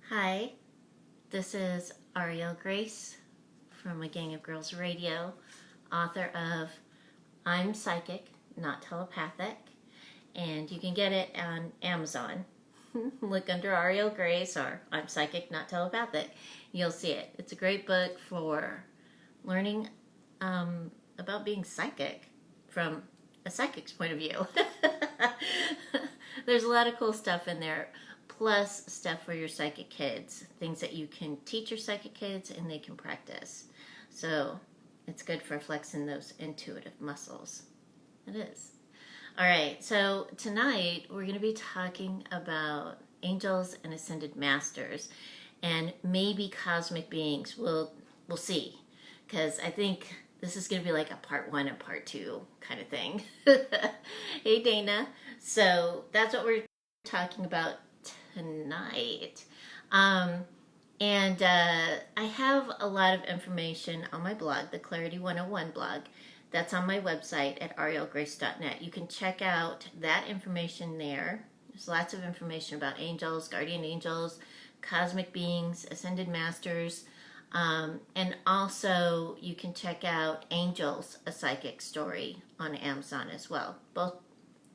Hi, this is Auriel Grace from A Gang of Girls Radio, author of I'm Psychic, Not Telepathic, and you can get it on Amazon. Look under Auriel Grace or I'm Psychic, Not Telepathic. You'll see it. It's a great book for learning about being psychic from a psychic's point of view. There's a lot of cool stuff in there, plus stuff for your psychic kids, things that you can teach your psychic kids and they can practice. So it's good for flexing those intuitive muscles. It is. All right, so tonight we're going to be talking about angels and ascended masters and maybe cosmic beings. We'll see, because I think this is going to be like a part 1 and part 2 kind of thing. Hey, Dana. So that's what we're talking about tonight. I have a lot of information on my blog, the Clarity 101 blog. That's on my website at aurielgrace.net. You can check out that information there. There's lots of information about angels, guardian angels, cosmic beings, ascended masters, and also you can check out Angels, a Psychic Story on Amazon as well. Both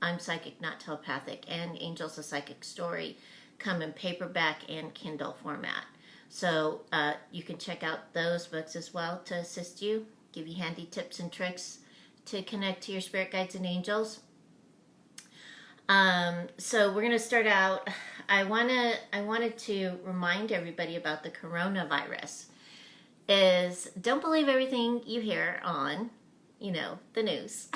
I'm Psychic, Not Telepathic and Angels, a Psychic Story come in paperback and Kindle format. So you can check out those books as well to assist you, give you handy tips and tricks to connect to your spirit guides and angels. So we're going to start out. I wanted to remind everybody about the coronavirus. Don't believe everything you hear on, the news.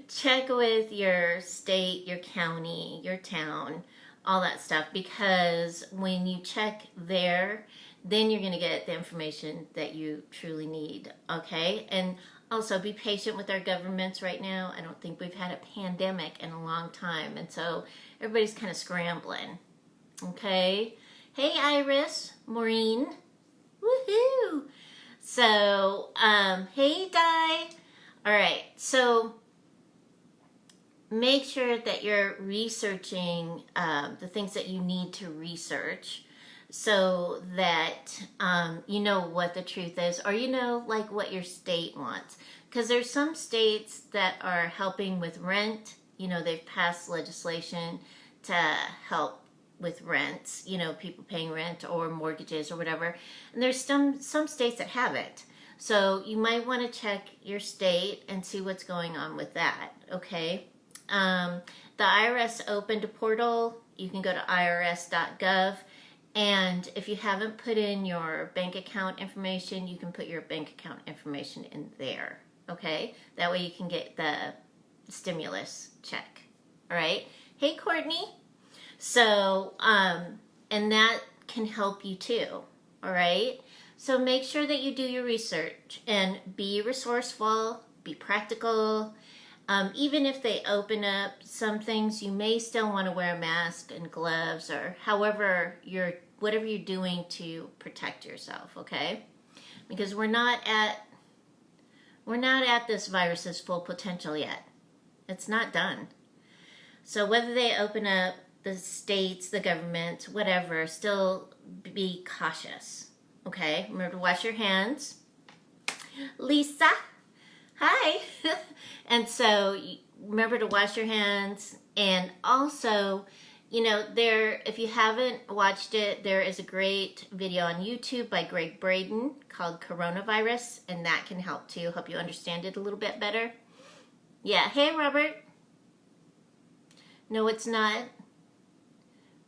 Check with your state, your county, your town, all that stuff, because when you check there, then you're going to get the information that you truly need, okay? And also be patient with our governments right now. I don't think we've had a pandemic in a long time, and so everybody's kind of scrambling, okay? Hey, Iris, Maureen, woohoo! So, hey, Di. All right, so make sure that you're researching the things that you need to research so that you know what the truth is, or like what your state wants. Because there's some states that are helping with rent. They've passed legislation to help with rents, people paying rent or mortgages or whatever. And there's some states that haven't. So you might want to check your state and see what's going on with that, okay? The IRS opened a portal. You can go to irs.gov, and if you haven't put in your bank account information, you can put your bank account information in there, okay? That way you can get the stimulus check, all right? Hey, Courtney. So, and that can help you too, all right? So make sure that you do your research and be resourceful, be practical. Even if they open up some things, you may still want to wear a mask and gloves, or whatever you're doing to protect yourself, okay? Because we're not at this virus's full potential yet. It's not done. So whether they open up the states, the government, whatever, still be cautious. Okay, remember to wash your hands. Lisa, hi. And so remember to wash your hands. And also, if you haven't watched it, there is a great video on YouTube by Greg Braden called Coronavirus, and that can help you understand it a little bit better. Yeah, hey, Robert. No, it's not.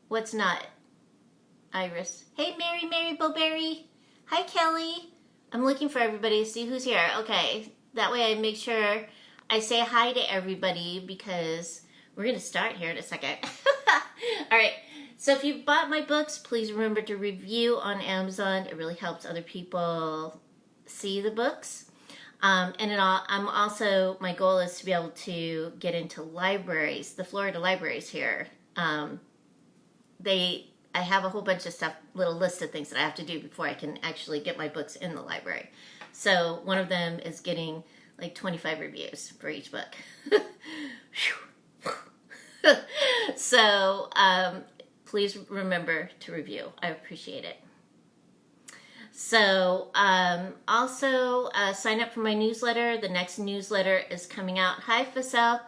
What's not? Iris. Hey, Mary Bowberry. Hi, Kelly. I'm looking for everybody to see who's here. Okay, that way I make sure I say hi to everybody, because we're going to start here in a second. All right, so if you bought my books, please remember to review on Amazon. It really helps other people see the books. My goal is to be able to get into libraries, the Florida libraries here. I have a whole bunch of stuff, little list of things that I have to do before I can actually get my books in the library. So one of them is getting like 25 reviews for each book. So please remember to review. I appreciate it. So also sign up for my newsletter. The next newsletter is coming out. Hi, Facel.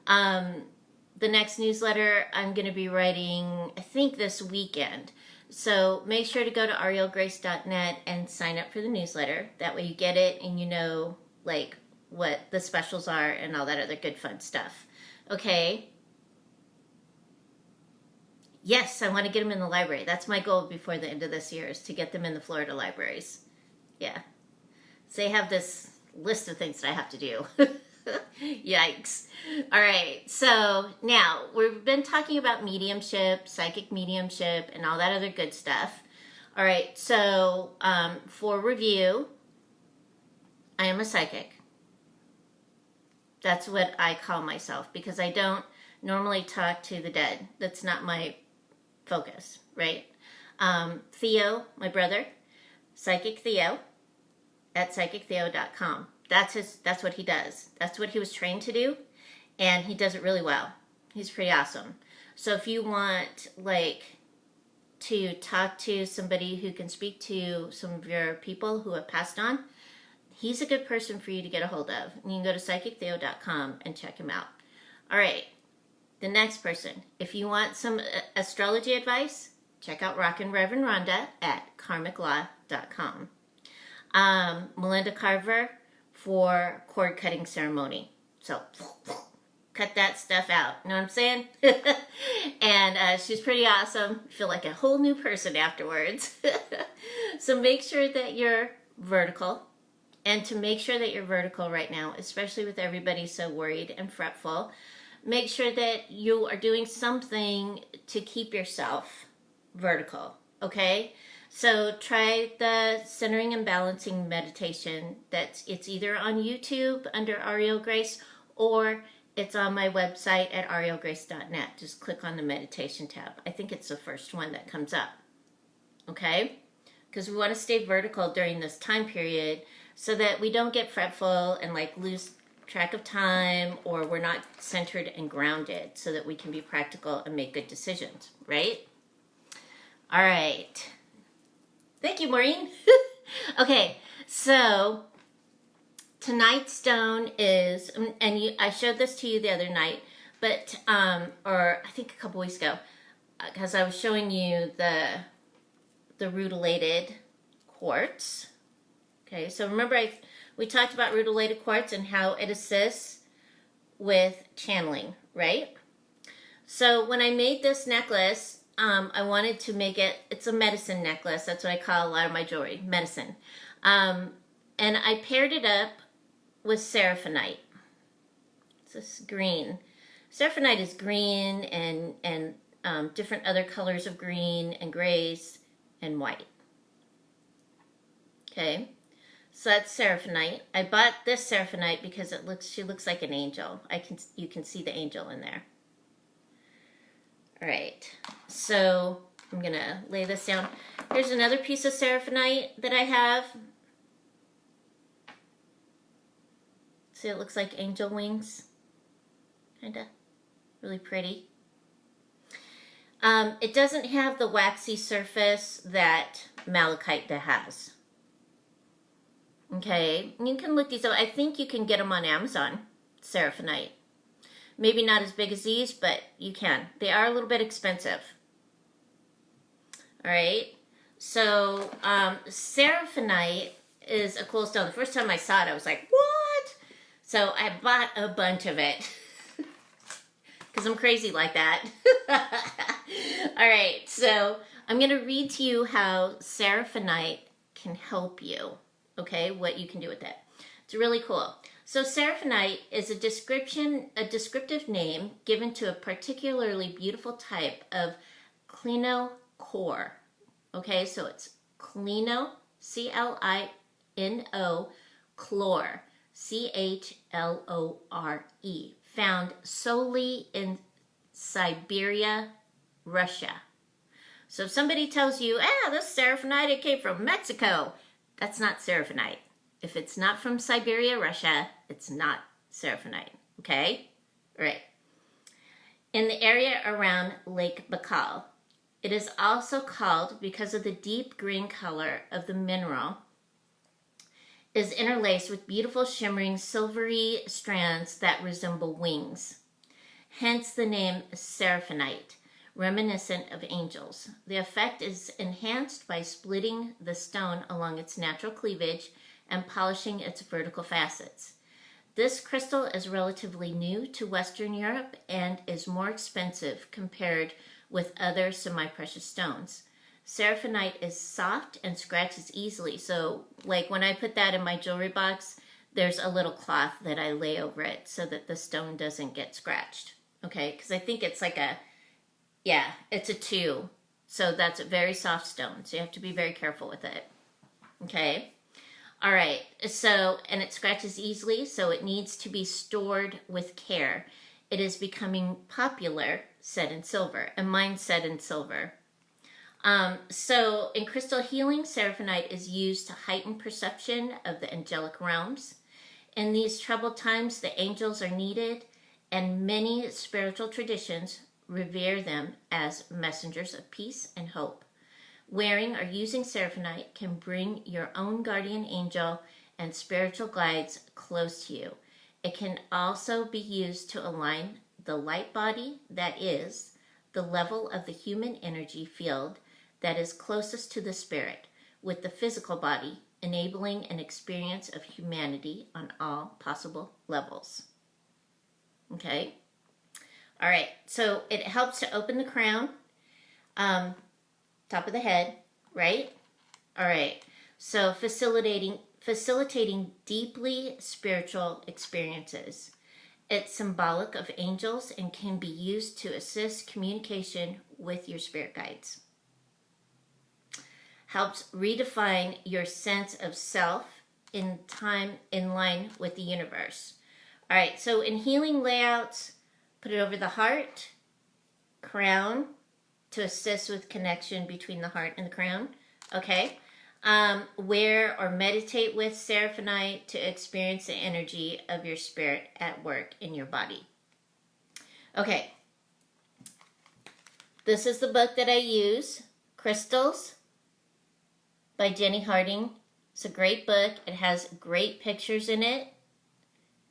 The next newsletter I'm going to be writing, I think, this weekend. So make sure to go to aurielgrace.net and sign up for the newsletter. That way you get it and you know, like, what the specials are and all that other good fun stuff. Okay? Yes, I want to get them in the library. That's my goal before the end of this year, is to get them in the Florida libraries. Yeah. So they have this list of things that I have to do. Yikes. All right. So now we've been talking about mediumship, psychic mediumship, and all that other good stuff. All right. So for review, I am a psychic. That's what I call myself, because I don't normally talk to the dead. That's not my focus, right? Theo, my brother, Psychic Theo, at psychictheo.com. That's what he does. That's what he was trained to do, and he does it really well. He's pretty awesome. So if you want, like, to talk to somebody who can speak to some of your people who have passed on, he's a good person for you to get a hold of. And you can go to psychictheo.com and check him out. All right. The next person, if you want some astrology advice, check out Rockin' Reverend Rhonda at karmiclaw.com. Melinda Carver for cord cutting ceremony. So cut that stuff out. You know what I'm saying? And she's pretty awesome. Feel like a whole new person afterwards. So make sure that you're vertical. And to make sure that you're vertical right now, especially with everybody so worried and fretful, make sure that you are doing something to keep yourself vertical, okay? So try the centering and balancing meditation. It's either on YouTube under Auriel Grace, or it's on my website at aurielgrace.net. Just click on the meditation tab. I think it's the first one that comes up, okay? Because we want to stay vertical during this time period so that we don't get fretful and like lose track of time, or we're not centered and grounded, so that we can be practical and make good decisions, right? All right. Thank you, Maureen. Okay, so tonight's stone is, and I showed this to you the other night, but, or I think a couple weeks ago, because I was showing you the rutilated quartz. Okay, so remember we talked about rutilated quartz and how it assists with channeling, right? So when I made this necklace, I wanted to make it's a medicine necklace. That's what I call a lot of my jewelry, medicine. And I paired it up with seraphonite. It's this green. Seraphonite is green and different other colors of green and grays and white. Okay. So that's seraphonite. I bought this seraphonite because she looks like an angel. You can see the angel in there. All right. So I'm going to lay this down. Here's another piece of seraphonite that I have. See, it looks like angel wings. Kinda. Really pretty. It doesn't have the waxy surface that malachite has. Okay, you can look these up. I think you can get them on Amazon, seraphonite. Maybe not as big as these, but you can. They are a little bit expensive. All right, so seraphonite is a cool stone. The first time I saw it, I was like, what? So I bought a bunch of it because I'm crazy like that. All right, so I'm going to read to you how seraphonite can help you. Okay, what you can do with it. It's really cool. So seraphonite is a descriptive name given to a particularly beautiful type of clinocore. Okay, so it's clino, C-L-I-N-O, chlore, C-H-L-O-R-E, found solely in Siberia, Russia. So if somebody tells you, this seraphonite, it came from Mexico, that's not seraphonite. If it's not from Siberia, Russia, it's not seraphonite, okay? All right. In the area around Lake Baikal, It is also called, because of the deep green color of the mineral, is interlaced with beautiful shimmering silvery strands that resemble wings. Hence the name seraphinite, reminiscent of angels. The effect is enhanced by splitting the stone along its natural cleavage and polishing its vertical facets. This crystal is relatively new to Western Europe and is more expensive compared with other semi-precious stones. Seraphinite is soft and scratches easily. So, like when I put that in my jewelry box, there's a little cloth that I lay over it so that the stone doesn't get scratched. Okay, because I think it's like it's a 2. So that's a very soft stone. So you have to be very careful with it. Okay. All right. So, and it scratches easily, so it needs to be stored with care. It is becoming popular set in silver, and mine's set in silver. So in crystal healing, seraphinite is used to heighten perception of the angelic realms. In these troubled times, the angels are needed, and many spiritual traditions revere them as messengers of peace and hope. Wearing or using seraphinite can bring your own guardian angel and spiritual guides close to you. It can also be used to align the light body, that is, the level of the human energy field that is closest to the spirit, with the physical body, enabling an experience of humanity on all possible levels. Okay? All right, so it helps to open the crown, top of the head, right? All right, so facilitating deeply spiritual experiences. It's symbolic of angels and can be used to assist communication with your spirit guides. Helps redefine your sense of self in line with the universe. All right, so in healing layouts, put it over the heart, crown, to assist with connection between the heart and the crown. Okay. Wear or meditate with seraphinite to experience the energy of your spirit at work in your body. Okay. This is the book that I use, Crystals by Jenny Harding. It's a great book. It has great pictures in it,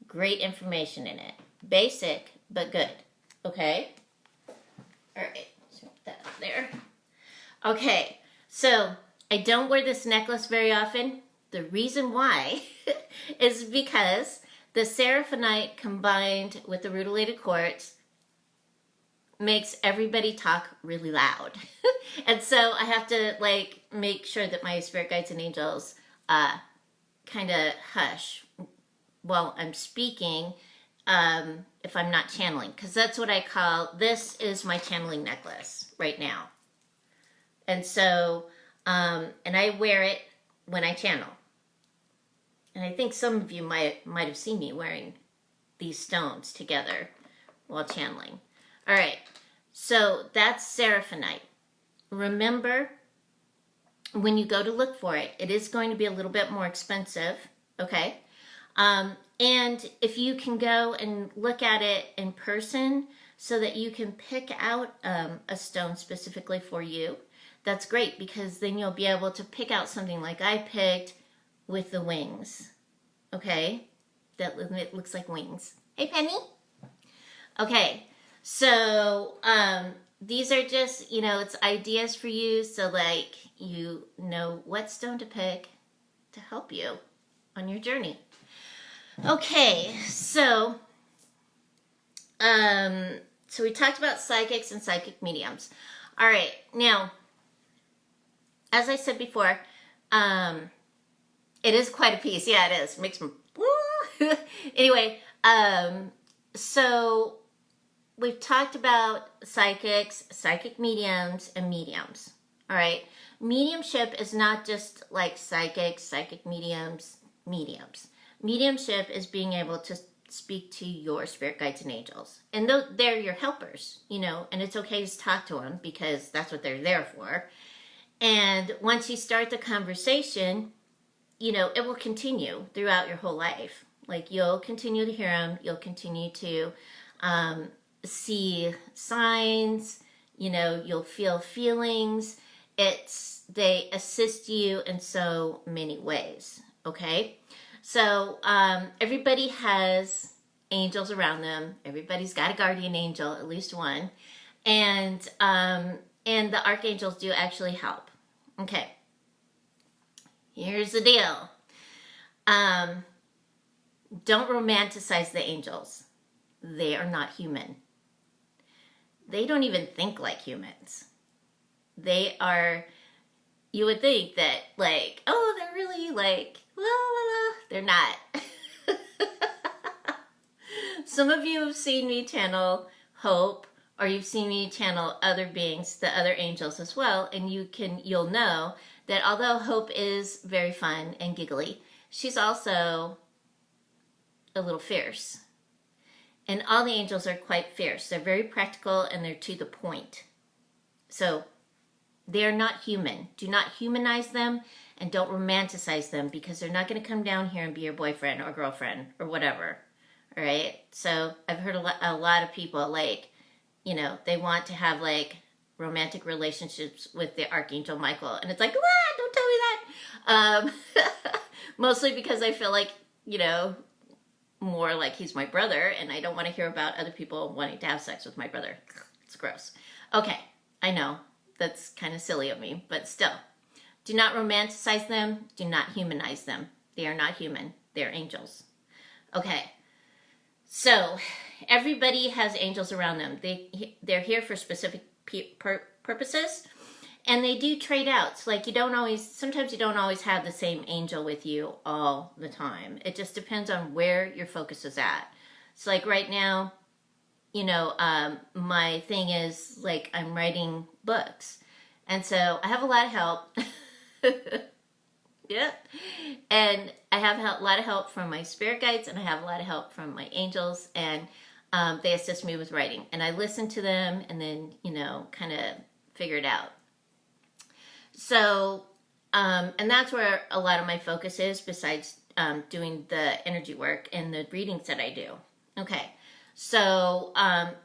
great information in it. Basic, but good. Okay? All right. Put that up there. Okay. So, I don't wear this necklace very often. The reason why is because the seraphinite combined with the rutilated quartz makes everybody talk really loud. And so I have to make sure that my spirit guides and angels kind of hush while I'm speaking if I'm not channeling, because that's what I call, this is my channeling necklace right now. And so, and I wear it when I channel. And I think some of you might have seen me wearing these stones together while channeling. All right, so that's seraphinite. Remember, when you go to look for it, it is going to be a little bit more expensive, okay? And if you can go and look at it in person so that you can pick out a stone specifically for you, that's great, because then you'll be able to pick out something like I picked with the wings, okay? It looks like wings. Hey, Penny. Okay, so these are just, it's ideas for you, so you know what stone to pick to help you on your journey. Okay, so we talked about psychics and psychic mediums. All right, now, as I said before, it is quite a piece. Yeah, it is. It makes me... Anyway, so we've talked about psychics, psychic mediums, and mediums. All right? Mediumship is not just like psychics, psychic mediums. Mediumship is being able to speak to your spirit guides and angels. And they're your helpers, and it's okay to talk to them because that's what they're there for. And once you start the conversation, it will continue throughout your whole life. You'll continue to hear them. You'll continue to see signs. You know, you'll feel feelings. They assist you in so many ways. Okay, so everybody has angels around them. Everybody's got a guardian angel, at least one, and the archangels do actually help. Okay, here's the deal. Don't romanticize the angels. They are not human. They don't even think like humans. They are, you would think that, like, oh, they're really like, la la la. They're not. Some of you have seen me channel Hope, or you've seen me channel other beings, the other angels as well, and you'll know that although Hope is very fun and giggly, she's also a little fierce. And all the angels are quite fierce. They're very practical and they're to the point. So they're not human. Do not humanize them and don't romanticize them, because they're not going to come down here and be your boyfriend or girlfriend or whatever. All right? So I've heard a lot of people, like, you know, they want to have like romantic relationships with the Archangel Michael. And it's like, ah, don't tell me that. Mostly because I feel like, you know, more like he's my brother, and I don't want to hear about other people wanting to have sex with my brother. It's gross. Okay, I know. That's kind of silly of me, but still. Do not romanticize them. Do not humanize them. They are not human. They're angels. Okay, so everybody has angels around them. They're here for specific purposes, and they do trade outs. Like, sometimes you don't always have the same angel with you all the time. It just depends on where your focus is at. So like right now, you know, my thing is like I'm writing books. And so I have a lot of help. Yeah. And I have a lot of help from my spirit guides, and I have a lot of help from my angels, and they assist me with writing. And I listen to them and then, you know, kind of figure it out. So, and that's where a lot of my focus is, besides doing the energy work and the readings that I do. Okay, so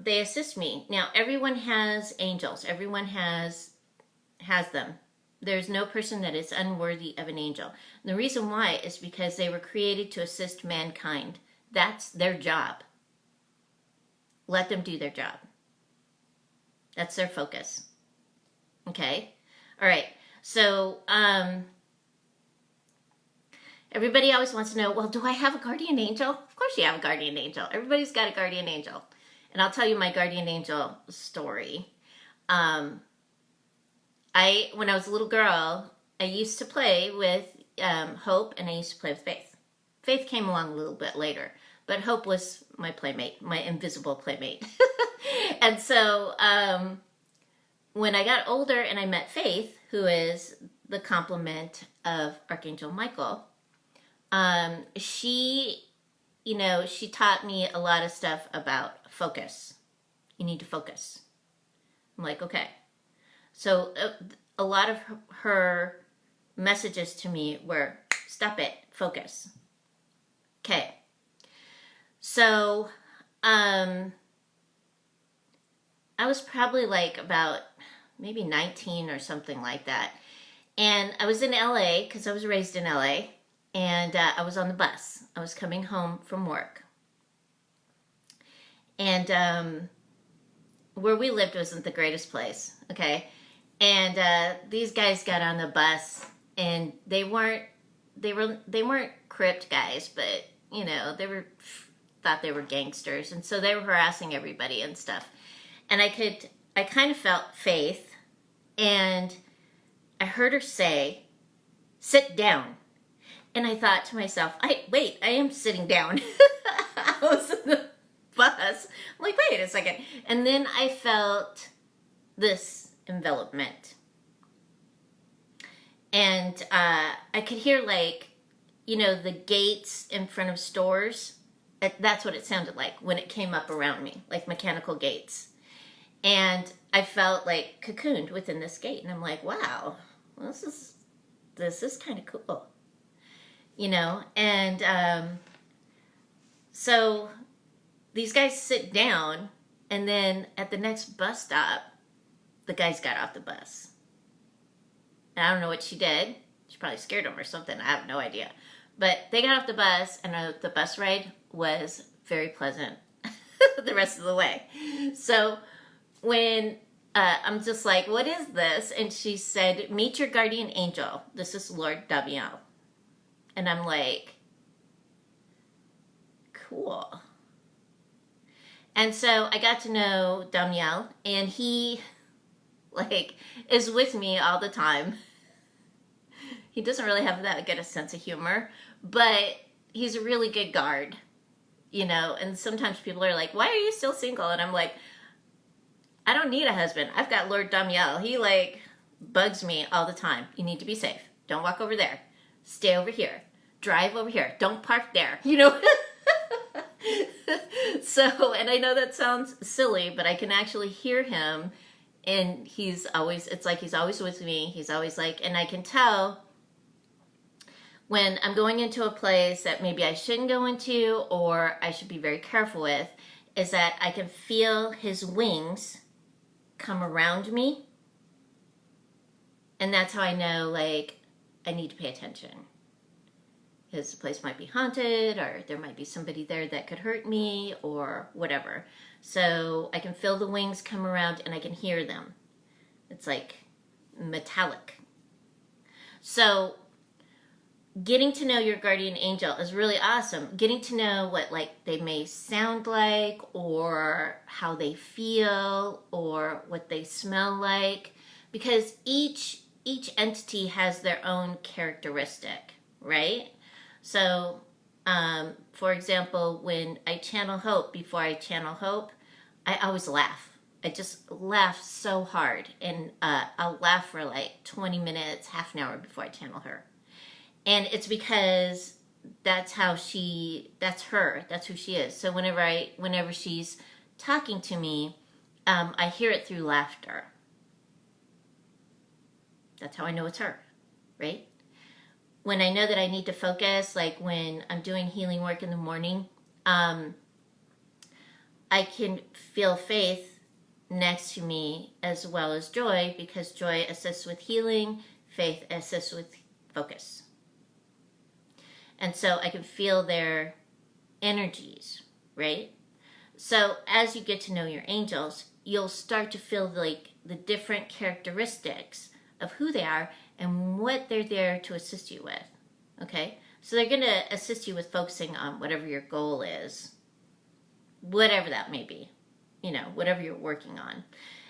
they assist me. Now, everyone has angels. Everyone has them. There's no person that is unworthy of an angel. And the reason why is because they were created to assist mankind. That's their job. Let them do their job. That's their focus. Okay? All right. So, everybody always wants to know, well, do I have a guardian angel? Of course you have a guardian angel. Everybody's got a guardian angel. And I'll tell you my guardian angel story. When I was a little girl, I used to play with Hope, and I used to play with Faith. Faith came along a little bit later, but Hope was my playmate, my invisible playmate. And so, when I got older and I met Faith, who is the complement of Archangel Michael, she taught me a lot of stuff about focus. You need to focus. I'm like, okay. So a lot of her messages to me were, stop it, focus. Okay. So, I was probably like about maybe 19 or something like that. And I was in LA, because I was raised in LA, and I was on the bus. I was coming home from work. And where we lived wasn't the greatest place, okay? And these guys got on the bus, and they weren't crypt guys, but, you know, thought they were gangsters, and so they were harassing everybody and stuff. And I kind of felt Faith, and I heard her say, sit down. And I thought to myself, I am sitting down. I was in the bus. I'm like, wait a second. And then I felt this envelopment. And I could hear, like, you know, the gates in front of stores. That's what it sounded like when it came up around me, like mechanical gates. And I felt like cocooned within this gate. And I'm like, wow, this is kind of cool. You know, and so these guys sit down, and then at the next bus stop, the guys got off the bus. And I don't know what she did. She probably scared them or something. I have no idea. But they got off the bus, and the bus ride was very pleasant the rest of the way. So when I'm just like, what is this? And she said, meet your guardian angel. This is Lord Damiel. And I'm like, cool. And so I got to know Damiel, and he like is with me all the time. He doesn't really have that good a sense of humor, but he's a really good guard, you know. And sometimes people are like, why are you still single? And I'm like, I don't need a husband. I've got Lord Damiel. He like bugs me all the time. You need to be safe. Don't walk over there. Stay over here. Drive over here. Don't park there. You know? So, and I know that sounds silly, but I can actually hear him, and it's like he's always with me. He's always like, and I can tell when I'm going into a place that maybe I shouldn't go into, or I should be very careful with, is that I can feel his wings come around me. And that's how I know, like, I need to pay attention. Because the place might be haunted, or there might be somebody there that could hurt me, or whatever. So I can feel the wings come around, and I can hear them. It's like metallic. So getting to know your guardian angel is really awesome. Getting to know what like they may sound like, or how they feel, or what they smell like, because each entity has their own characteristic, right? So, for example, when I channel Hope, before I channel Hope, I always laugh. I just laugh so hard, and I'll laugh for like 20 minutes, half an hour before I channel her. And it's because that's her, that's who she is. So whenever she's talking to me, I hear it through laughter. That's how I know it's her, right? When I know that I need to focus, like when I'm doing healing work in the morning, I can feel Faith next to me as well as Joy, because Joy assists with healing, Faith assists with focus. And so I can feel their energies, right? So as you get to know your angels, you'll start to feel like the different characteristics of who they are and what they're there to assist you with, okay? So they're going to assist you with focusing on whatever your goal is, whatever that may be, you know, whatever you're working on.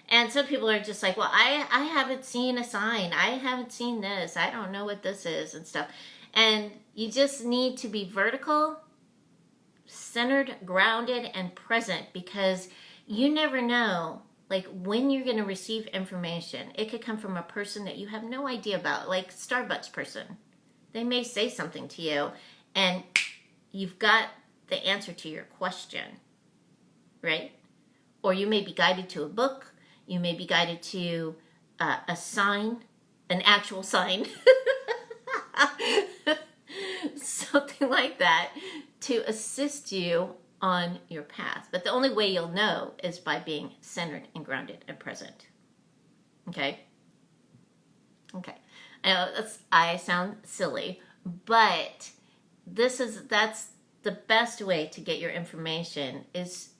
And some people are just like, well, I haven't seen a sign. I haven't seen this. I don't know what this is and stuff. And you just need to be vertical, centered, grounded, and present, because you never know, like, when you're going to receive information. It could come from a person that you have no idea about, like Starbucks person. They may say something to you, and you've got the answer to your question, right? Or you may be guided to a book. You may be guided to a sign, an actual sign. Something like that, to assist you on your path. But the only way you'll know is by being centered and grounded and present. Okay? Okay. I know I sound silly, but that's the best way to get your information is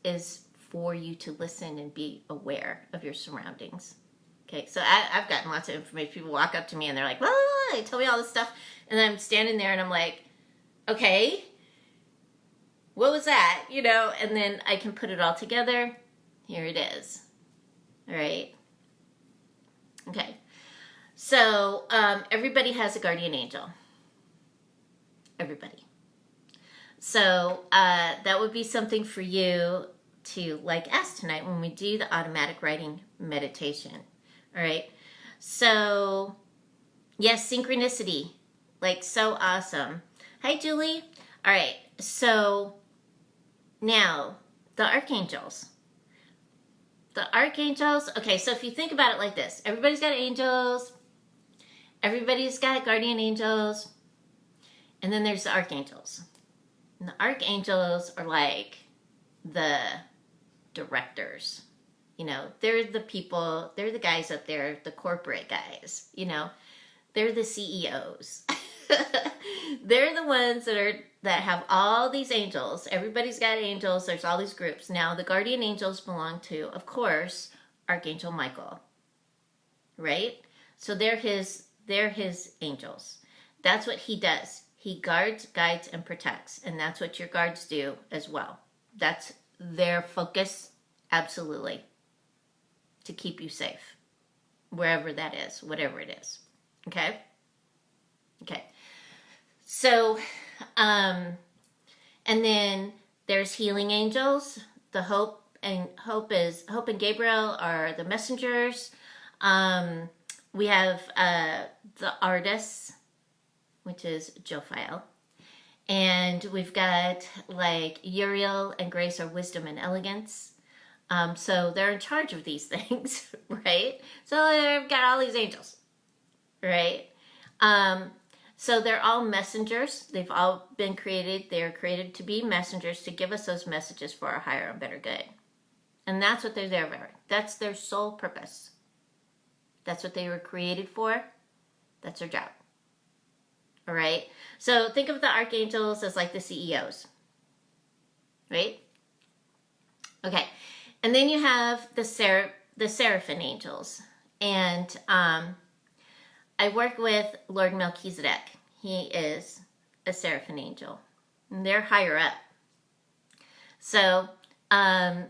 for you to listen and be aware of your surroundings. Okay, so I've gotten lots of information. People walk up to me and they're like, blah, blah, blah, they tell me all this stuff, and then I'm standing there and I'm like, okay, what was that? You know, and then I can put it all together. Here it is. All right. Okay. So everybody has a guardian angel. Everybody. So that would be something for you to like ask tonight when we do the automatic writing meditation. All right. So yes, synchronicity. Like, so awesome. Hi, Julie. All right. So now the archangels. The archangels. Okay. So if you think about it like this, everybody's got angels. Everybody's got guardian angels. And then there's the archangels. And the archangels are like the directors, You know, they're the people, they're the guys up there, the corporate guys, you know, they're the CEOs. They're the ones that have all these angels. Everybody's got angels. There's all these groups. Now, the guardian angels belong to, of course, Archangel Michael, right? So they're his angels. That's what he does. He guards, guides, and protects. And that's what your guards do as well. That's their focus, absolutely, to keep you safe, wherever that is, whatever it is. Okay? Okay. So, and then there's healing angels. The Hope and Gabriel are the messengers. We have the artists, which is Jophiel. And we've got like Uriel and Grace are wisdom and elegance. So they're in charge of these things, right? So they've got all these angels, right? So they're all messengers. They've all been created. They're created to be messengers to give us those messages for our higher and better good. And that's what they're there for. That's their sole purpose. That's what they were created for. That's their job. All right? So think of the archangels as like the CEOs. Right? Okay. And then you have the seraphim angels. And I work with Lord Melchizedek. He is a seraphim angel. And they're higher up. So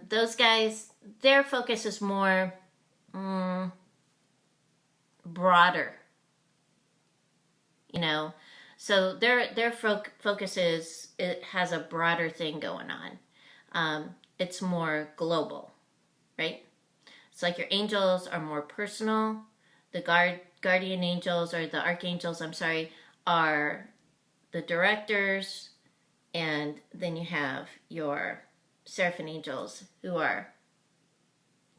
those guys, their focus is more broader. You know, so their focus is, it has a broader thing going on. It's more global, right? It's like your angels are more personal. The guardian angels, or the archangels, are the directors. And then you have your seraphim angels who are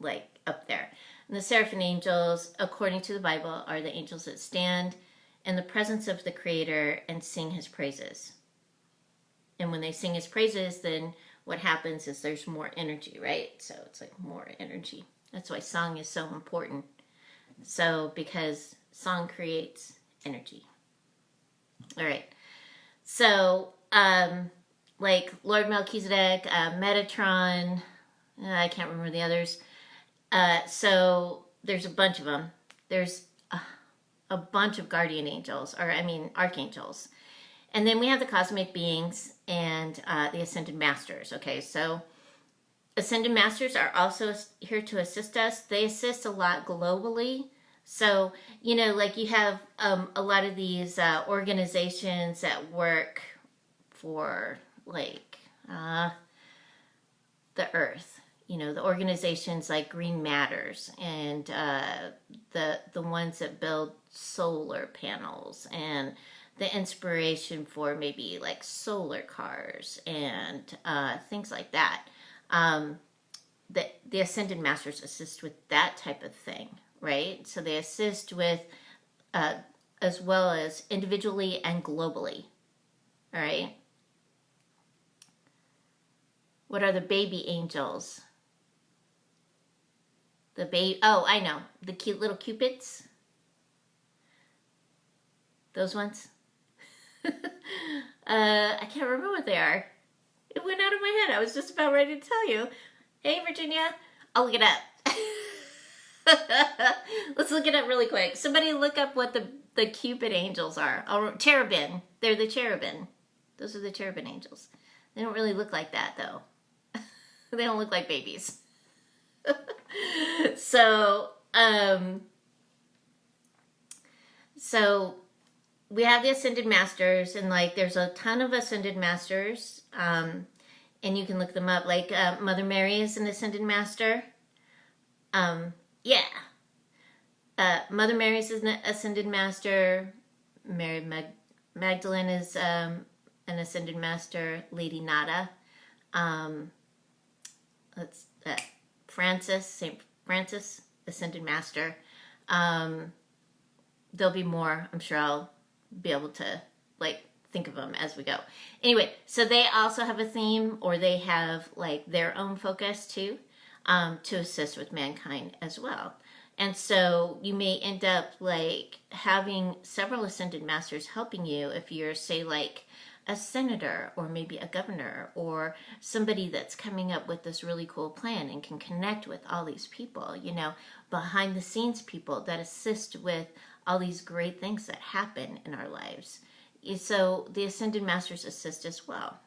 like up there. And the seraphim angels, according to the Bible, are the angels that stand in the presence of the Creator and sing his praises. And when they sing his praises, then what happens is there's more energy, right? So it's like more energy. That's why song is so important. So, because song creates energy. All right. So, like Lord Melchizedek, Metatron, I can't remember the others. So there's a bunch of them. There's a bunch of guardian angels, archangels. And then we have the cosmic beings and the ascended masters. Okay, so ascended masters are also here to assist us. They assist a lot globally. So, you know, like you have a lot of these organizations that work for like the earth. You know, the organizations like Green Matters and the ones that build solar panels and the inspiration for maybe like solar cars and things like that. The Ascended Masters assist with that type of thing, right? So they assist with as well as individually and globally, all right? What are the baby angels? I know. The cute little cupids. Those ones. I can't remember what they are. It went out of my head. I was just about ready to tell you. Hey, Virginia. I'll look it up. Let's look it up really quick. Somebody look up what the cupid angels are. Cherubim. They're the cherubim. Those are the cherubim angels. They don't really look like that, though. They don't look like babies. So we have the Ascended Masters, and like there's a ton of Ascended Masters, and you can look them up. Like Mother Mary is an Ascended Master. Mother Mary is an Ascended Master. Mary Magdalene is an Ascended Master. Lady Nada. St. Francis, Ascended Master. There'll be more. I'm sure I'll be able to like think of them as we go. Anyway, so they also have a theme, or they have like their own focus too. to assist with mankind as well. And so you may end up like having several ascended masters helping you if you're, say, like a senator or maybe a governor or somebody that's coming up with this really cool plan and can connect with all these people, behind the scenes people that assist with all these great things that happen in our lives. So the ascended masters assist as well.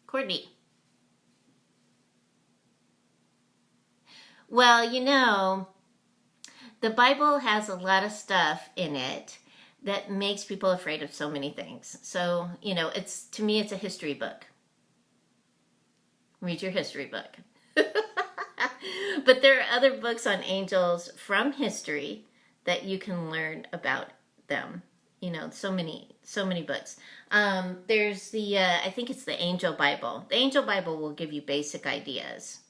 Courtney. Well, the Bible has a lot of stuff in it that makes people afraid of so many things. So, to me, it's a history book. Read your history book. But there are other books on angels from history that you can learn about them. So many books. There's I think it's the Angel Bible. The Angel Bible will give you basic ideas.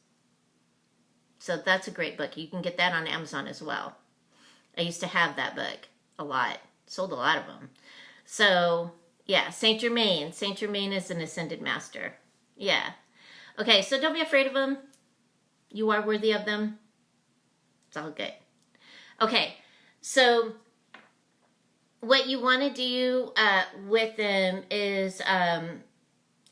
So that's a great book. You can get that on Amazon as well. I used to have that book a lot. Sold a lot of them. So, yeah, Saint Germain. Saint Germain is an ascended master. Yeah. Okay, so don't be afraid of them. You are worthy of them. It's all good. Okay, so what you want to do with them is a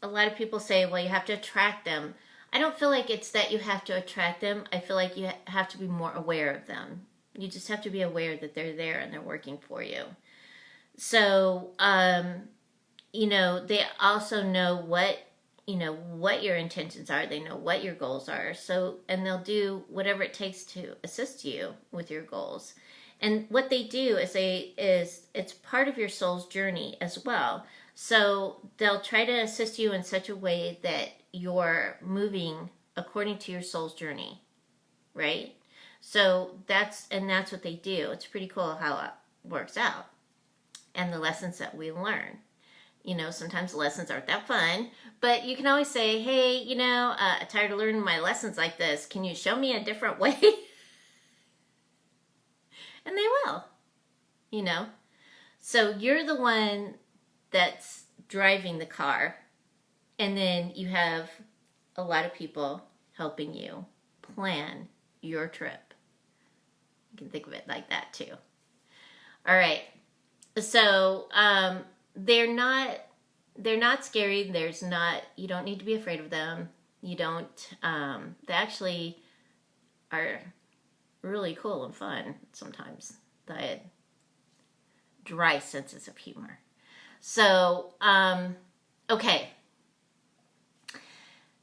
lot of people say, well, you have to attract them. I don't feel like it's that you have to attract them. I feel like you have to be more aware of them. You just have to be aware that they're there and they're working for you. So, they also know what your intentions are. They know what your goals are. So, and they'll do whatever it takes to assist you with your goals. And what they do is it's part of your soul's journey as well. So they'll try to assist you in such a way that you're moving according to your soul's journey, right? So that's what they do. It's pretty cool how it works out. And the lessons that we learn. Sometimes the lessons aren't that fun, but you can always say, hey, I'm tired of learning my lessons like this. Can you show me a different way? And they will, So you're the one that's driving the car. And then you have a lot of people helping you plan your trip. You can think of it like that too. All right. So they're not scary. You don't need to be afraid of them. You don't. They actually are really cool and fun sometimes. They had dry senses of humor. So okay.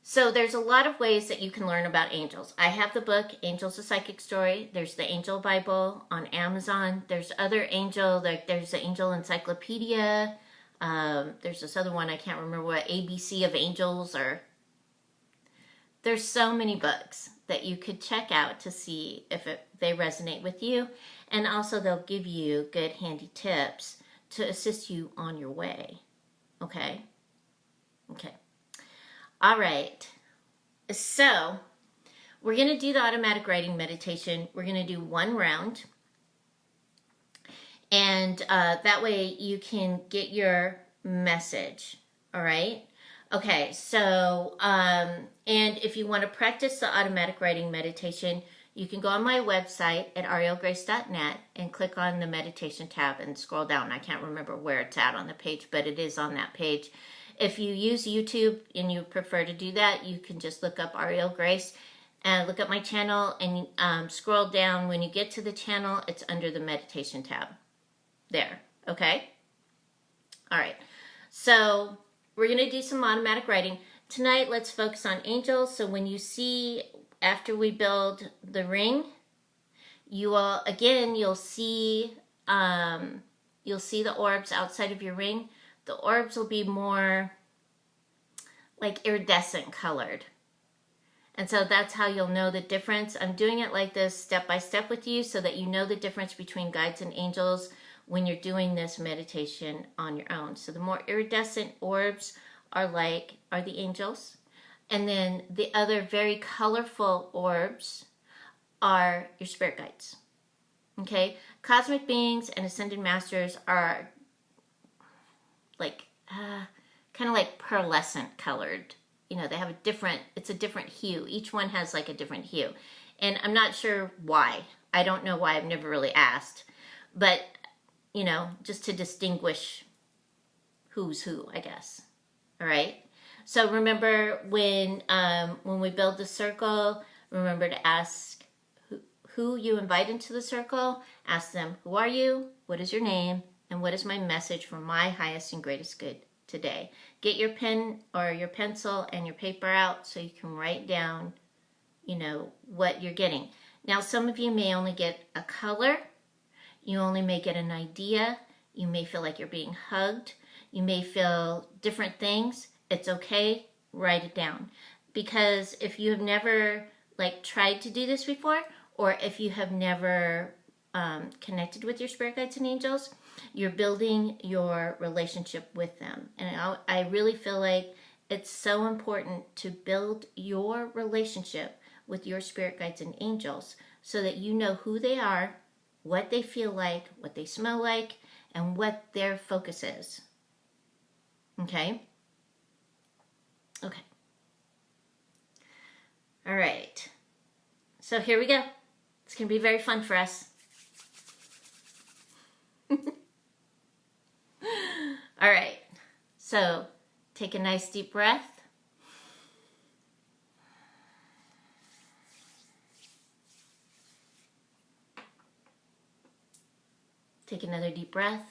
So there's a lot of ways that you can learn about angels. I have the book, Angels, a Psychic Story. There's the Angel Bible on Amazon. There's other there's the Angel Encyclopedia. There's this other one, I can't remember what, ABC of Angels, or there's so many books that you could check out to see if they resonate with you. And also they'll give you good handy tips to assist you on your way. Okay? Okay. All right, so we're going to do the automatic writing meditation. We're going to do one round, and that way you can get your message, all right? Okay, so, and if you want to practice the automatic writing meditation, you can go on my website at aurielgrace.net and click on the meditation tab and scroll down. I can't remember where it's at on the page, but it is on that page. If you use YouTube and you prefer to do that, you can just look up Auriel Grace and look up my channel and scroll down. When you get to the channel, it's under the meditation tab. There, okay? All right, so we're going to do some automatic writing. Tonight, let's focus on angels. So when you see, after we build the ring, you'll see the orbs outside of your ring. The orbs will be more like iridescent colored. And so that's how you'll know the difference. I'm doing it like this step by step with you so that you know the difference between guides and angels when you're doing this meditation on your own. So the more iridescent orbs are the angels. And then the other very colorful orbs are your spirit guides. Okay? Cosmic beings and ascended masters are kind of like pearlescent colored, they have it's a different hue. Each one has like a different hue. And I'm not sure why. I don't know why. I've never really asked. But, just to distinguish who's who, I guess. All right. So remember when we build the circle, remember to ask who you invite into the circle. Ask them, who are you? What is your name? And what is my message for my highest and greatest good today? Get your pen or your pencil and your paper out so you can write down, what you're getting. Now, some of you may only get a color. You only may get an idea. You may feel like you're being hugged. You may feel different things. It's okay. Write it down. Because if you have never tried to do this before, or if you have never connected with your spirit guides and angels, you're building your relationship with them. And I really feel like it's so important to build your relationship with your spirit guides and angels so that you know who they are, what they feel like, what they smell like, and what their focus is. Okay? Okay. All right. So here we go. It's going to be very fun for us. All right. So take a nice deep breath. Take another deep breath.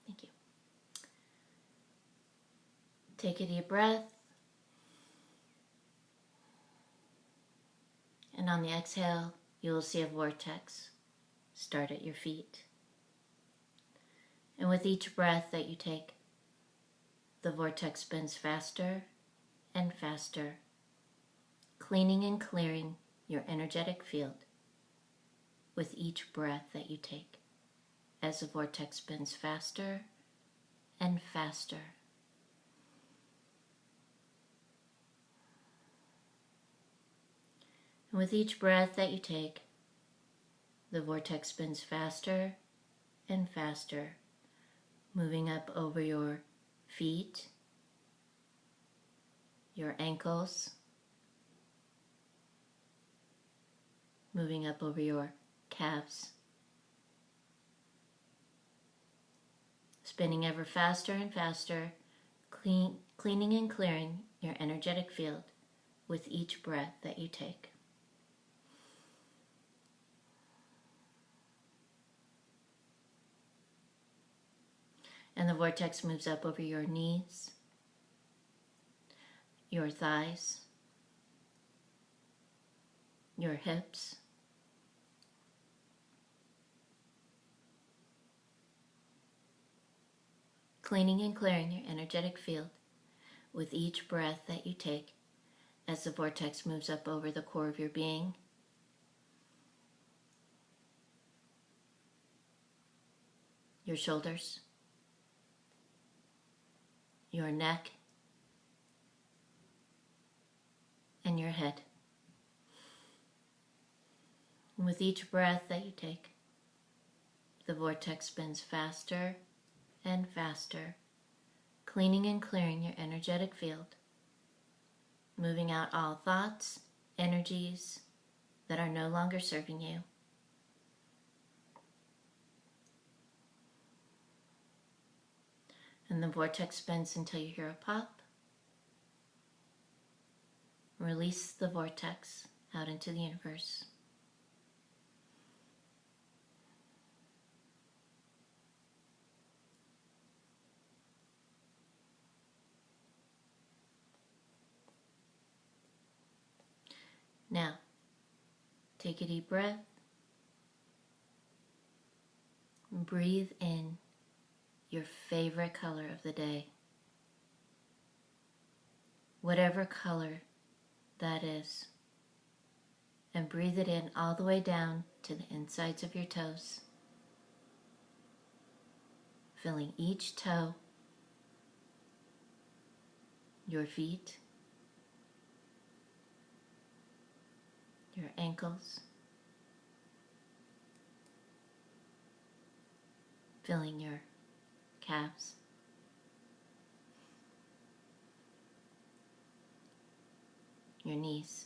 Thank you. Take a deep breath. And on the exhale, you will see a vortex start at your feet. And with each breath that you take, the vortex spins faster and faster, cleaning and clearing your energetic field with each breath that you take, as the vortex spins faster and faster. And with each breath that you take, the vortex spins faster and faster, moving up over your feet, your ankles, moving up over your calves, spinning ever faster and faster, cleaning and clearing your energetic field with each breath that you take. And the vortex moves up over your knees, your thighs, your hips, cleaning and clearing your energetic field with each breath that you take as the vortex moves up over the core of your being, your shoulders, your neck, and your head. And with each breath that you take, the vortex spins faster and faster, cleaning and clearing your energetic field, moving out all thoughts, energies that are no longer serving you. And the vortex spins until you hear a pop. Release the vortex out into the universe. Now, take a deep breath. And breathe in your favorite color of the day. Whatever color that is. And breathe it in all the way down to the insides of your toes. Filling each toe your feet, your ankles, feeling your calves, your knees,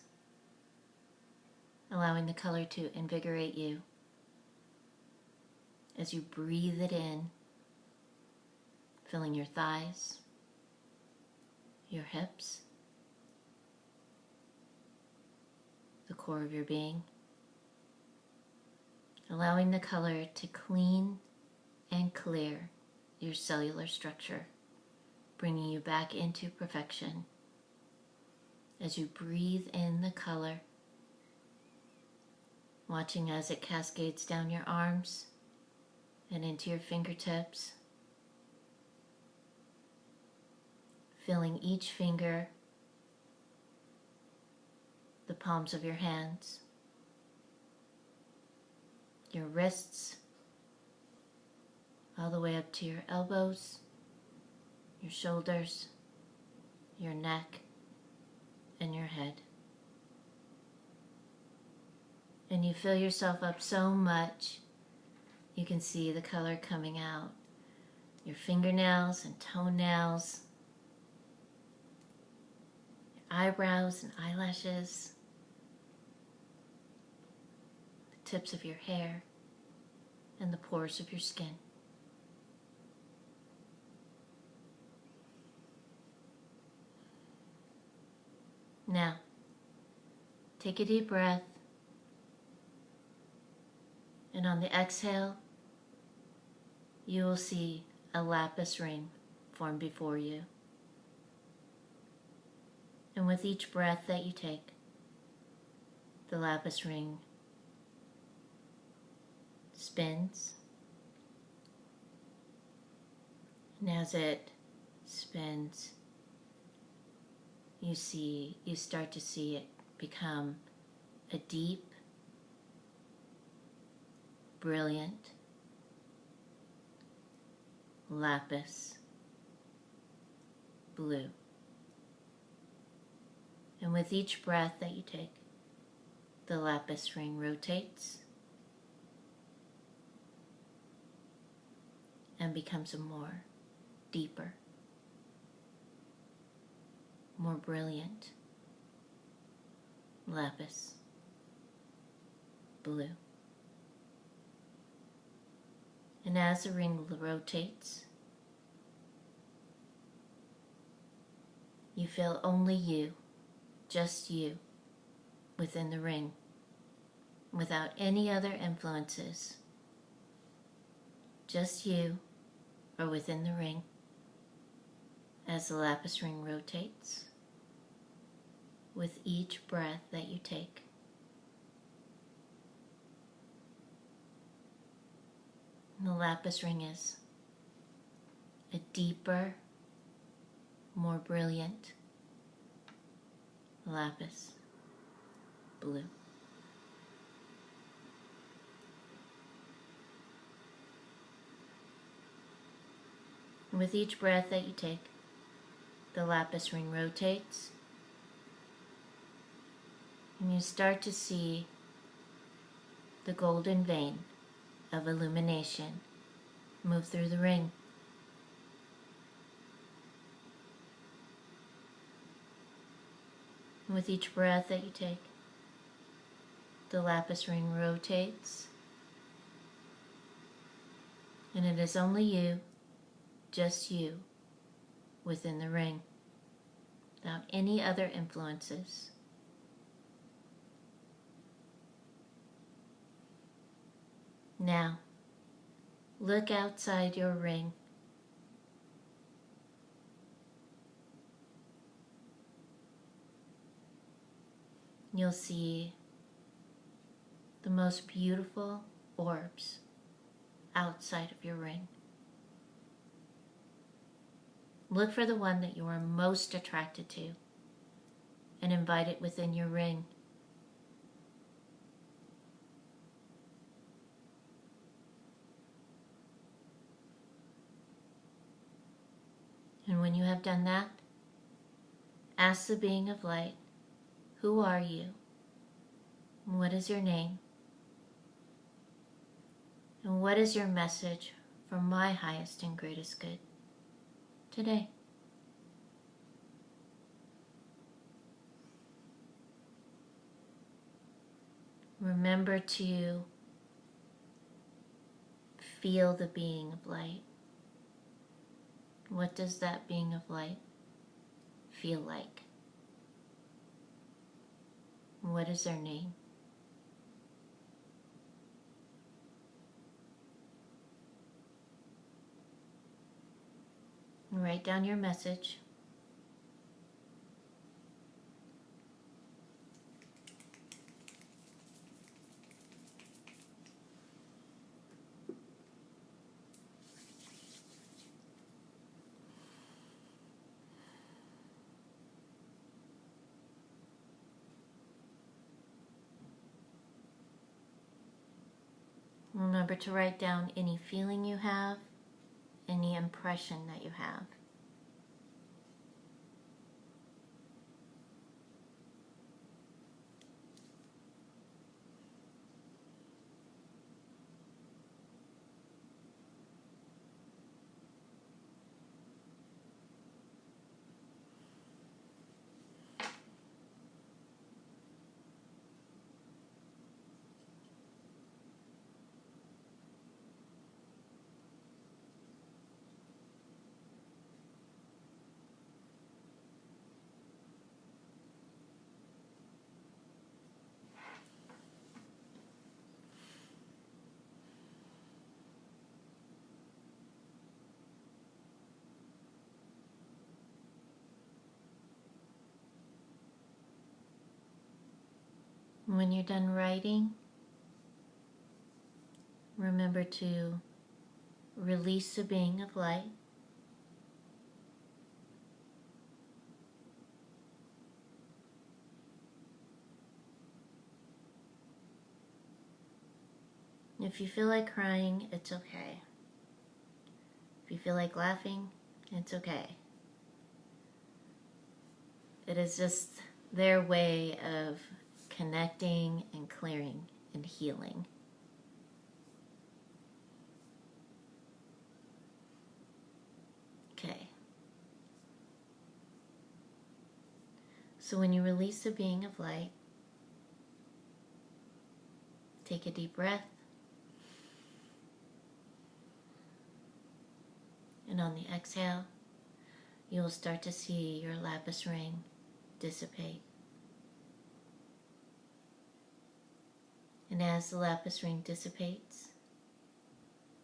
allowing the color to invigorate you as you breathe it in, filling your thighs, your hips, the core of your being, allowing the color to clean and clear your cellular structure, bringing you back into perfection. As you breathe in the color, watching as it cascades down your arms and into your fingertips, feeling each finger, the palms of your hands, your wrists, all the way up to your elbows, your shoulders, your neck, and your head. And you fill yourself up so much, you can see the color coming out. Your fingernails and toenails, your eyebrows and eyelashes, the tips of your hair, and the pores of your skin. Now, take a deep breath, and on the exhale, you will see a lapis ring form before you. And with each breath that you take, the lapis ring spins. And as it spins, you start to see it become a deep, brilliant lapis blue. And with each breath that you take, the lapis ring rotates and becomes a more deeper, more brilliant lapis blue. And as the ring rotates, you feel only you, just you, within the ring, without any other influences. Just you are within the ring as the lapis ring rotates with each breath that you take. And the lapis ring is a deeper, more brilliant lapis blue. And with each breath that you take, the lapis ring rotates, and you start to see the golden vein of illumination move through the ring. And with each breath that you take, the lapis ring rotates, and it is only you, just you, within the ring, without any other influences. Now, look outside your ring. You'll see the most beautiful orbs outside of your ring. Look for the one that you are most attracted to and invite it within your ring. And when you have done that, Ask the being of light, who are you? What is your name? And what is your message for my highest and greatest good today? Remember to feel the being of light. What does that being of light feel like? What is their name? Write down your message. Remember to write down any feeling you have, any impression that you have. When you're done writing, remember to release the being of light. If you feel like crying, it's okay. If you feel like laughing, it's okay. It is just their way of connecting and clearing and healing. Okay. So when you release the being of light, take a deep breath. And on the exhale, you will start to see your lapis ring dissipate. And as the lapis ring dissipates,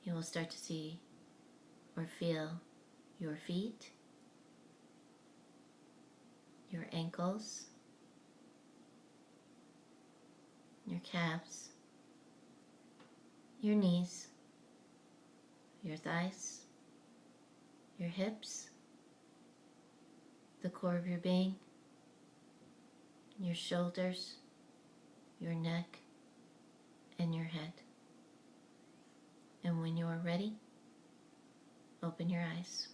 you will start to see or feel your feet, your ankles, your calves, your knees, your thighs, your hips, the core of your being, your shoulders, your neck, and your head. And when you are ready, open your eyes.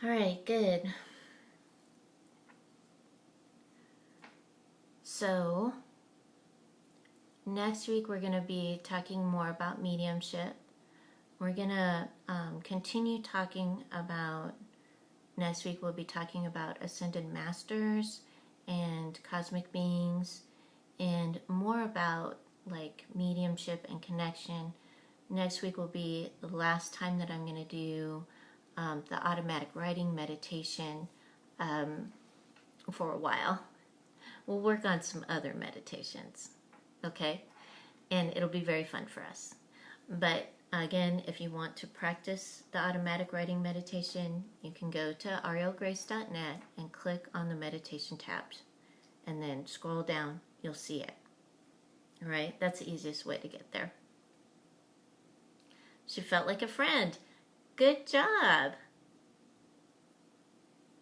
All right, good. So, next week we're going to be talking more about mediumship. We're going to continue talking about, next week we'll be talking about ascended masters and cosmic beings and more about like mediumship and connection. Next week will be the last time that I'm going to do the automatic writing meditation for a while. We'll work on some other meditations, okay? And it'll be very fun for us. But again, if you want to practice the automatic writing meditation, you can go to aurielgrace.net and click on the meditation tabs. And then scroll down, you'll see it. All right? That's the easiest way to get there. She felt like a friend. Good job.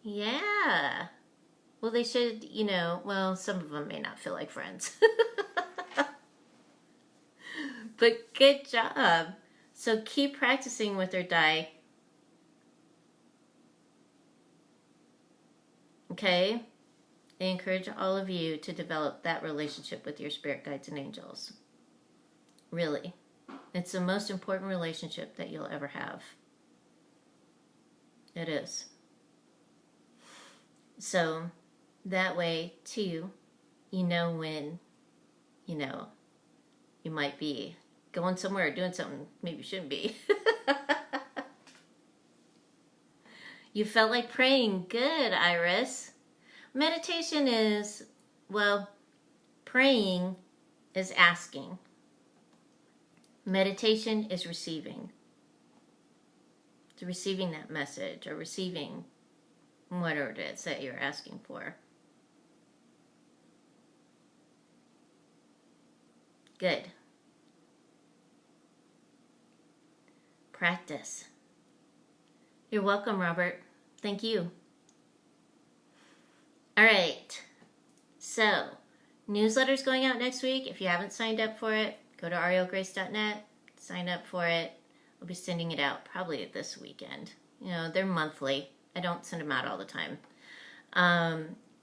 Yeah. Well, they should, well, some of them may not feel like friends. But good job. So keep practicing with her die. Okay? I encourage all of you to develop that relationship with your spirit guides and angels. Really. It's the most important relationship that you'll ever have. It is. So that way, too, you know when, you might be going somewhere or doing something maybe you shouldn't be. You felt like praying. Good, Iris. Meditation is, praying is asking. Meditation is receiving. It's receiving that message or receiving whatever it is that you're asking for. Good. Practice. You're welcome, Robert. Thank you. All right. So, newsletter's going out next week. If you haven't signed up for it, go to arielgrace.net, sign up for it. I'll be sending it out probably this weekend. They're monthly. I don't send them out all the time.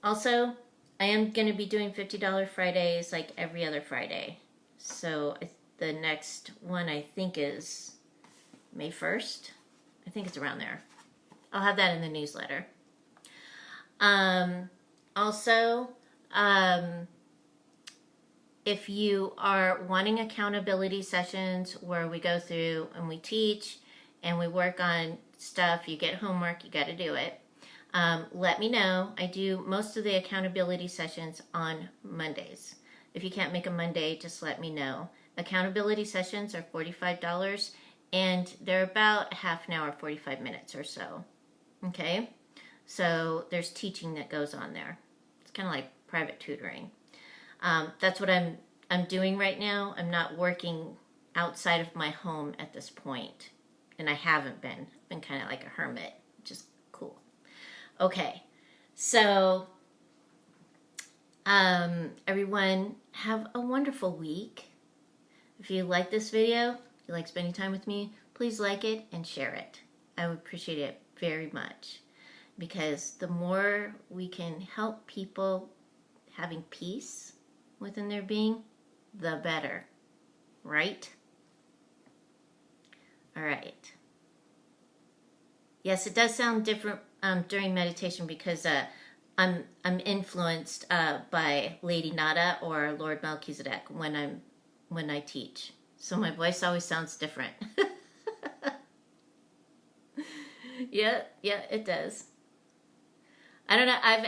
Also, I am going to be doing $50 Fridays like every other Friday. So the next one I think is May 1st. I think it's around there. I'll have that in the newsletter. Also, if you are wanting accountability sessions where we go through and we teach and we work on stuff, you get homework, you got to do it. Let me know. I do most of the accountability sessions on Mondays. If you can't make a Monday, just let me know. Accountability sessions are $45 and they're about half an hour, 45 minutes or so. Okay? So there's teaching that goes on there. It's kind of like private tutoring. That's what I'm doing right now. I'm not working outside of my home at this point. And I haven't been. I've been kind of like a hermit, which is cool. Okay. So, everyone, have a wonderful week. If you like this video, if you like spending time with me, please like it and share it. I would appreciate it very much. Because the more we can help people having peace within their being, the better. Right? All right. Yes, it does sound different during meditation because I'm influenced by Lady Nada or Lord Melchizedek when I teach. So my voice always sounds different. Yeah, it does. I don't know. I've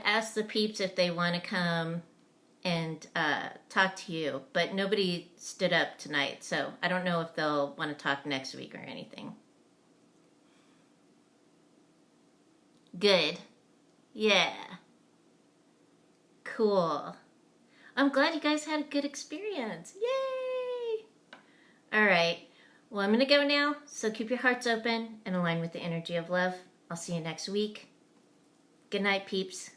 asked the peeps if they want to come and talk to you, but nobody stood up tonight, so I don't know if they'll want to talk next week or anything. Good. Yeah. Cool. I'm glad you guys had a good experience. Yay! All right. Well, I'm going to go now, so keep your hearts open and align with the energy of love. I'll see you next week. Good night, peeps.